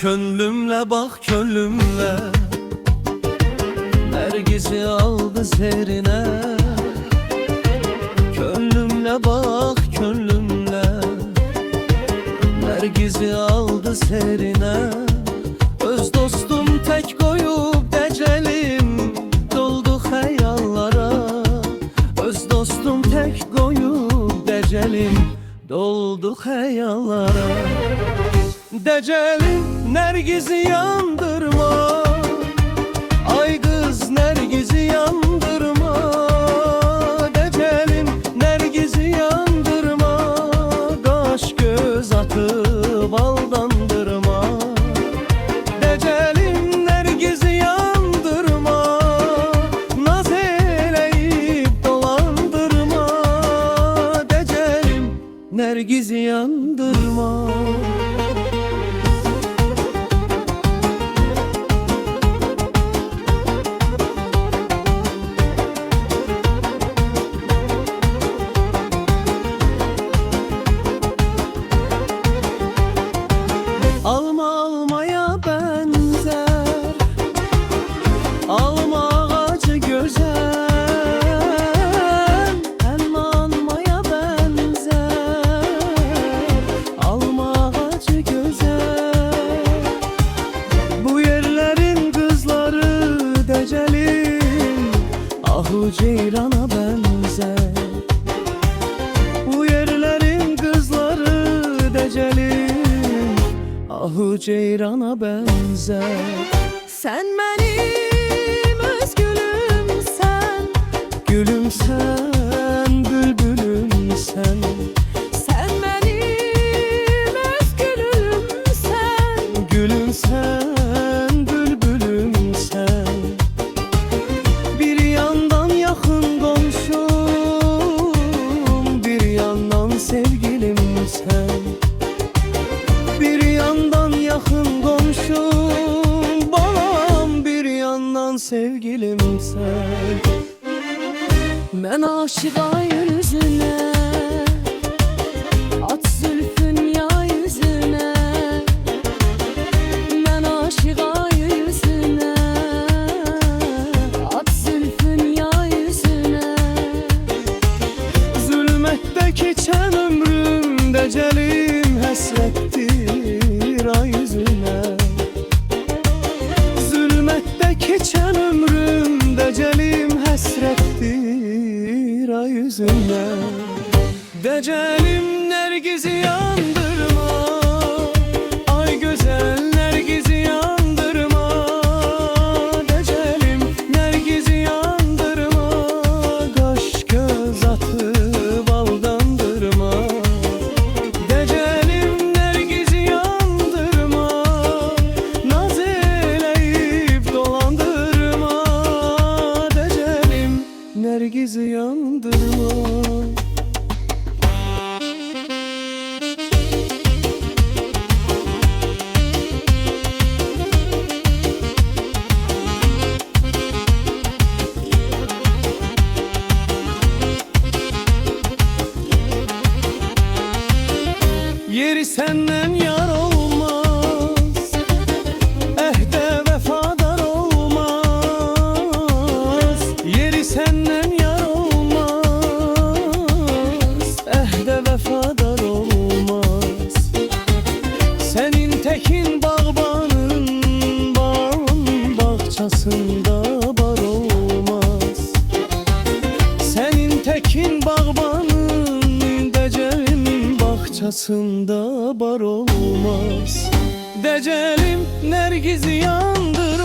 Könlümle bak könlümle, Nergiz'i aldı serine. Könlümle bak könlümle, Nergiz'i aldı serine. Öz dostum tek koyup decelim, doldu hayallara. Öz dostum tek koyup decelim, doldu hayallara. Decelim Nergiz'i yandırma, ay kız Nergiz'i yandırma. Decelim Nergiz'i yandırma, kaş göz atıp aldandırma. Decelim Nergiz'i yandırma, naz eyleyip dolandırma. Decelim Nergiz'i yandırma. Alma almaya benzer, alma ağacı güzel. Elma almaya benzer, alma ağacı güzel. Bu yerlerin kızları decelim, ahu ceyrana benzer. Bu yerlerin kızları decelim, ahu ceyrana benzer. Sen benim öz gülümsen, gülümsen, bülbülümsen. Sen benim öz gülümsen, gülümsen, bülbülümsen. Bir yandan yakın komşum, bir yandan sevgilim sen. Bir yandan yakın komşum balam, bir yandan sevgilim sen. Ben aşığa yüzüne, at zülfün ya yüzüne. Ben aşığa yüzüne, at zülfün ya yüzüne. Zulmette geçen ömrüm decelim hasrettir ay yüzüne. Zulmette geçen ömrüm decelim hasrettir ay yüzüne. Decelim Nergiz'i yandırma, ay güzel Nergiz'i yandırma. Decelim Nergiz'i yandırma, kaş göz atıp aldandırma. Decelim Nergiz'i yandırma, naz eyleyip dolandırma. Decelim Nergiz'i yandırma. Yeri senden yar olmaz, ehde vefadar olmaz. Yeri senden yar olmaz, ehde vefadar olmaz. Senin tekin bağbanın, bağın bahçasında bar olmaz. Senin tekin bağbanın, decelim bahçasında bar olmaz. Decelim Nergiz'i yandır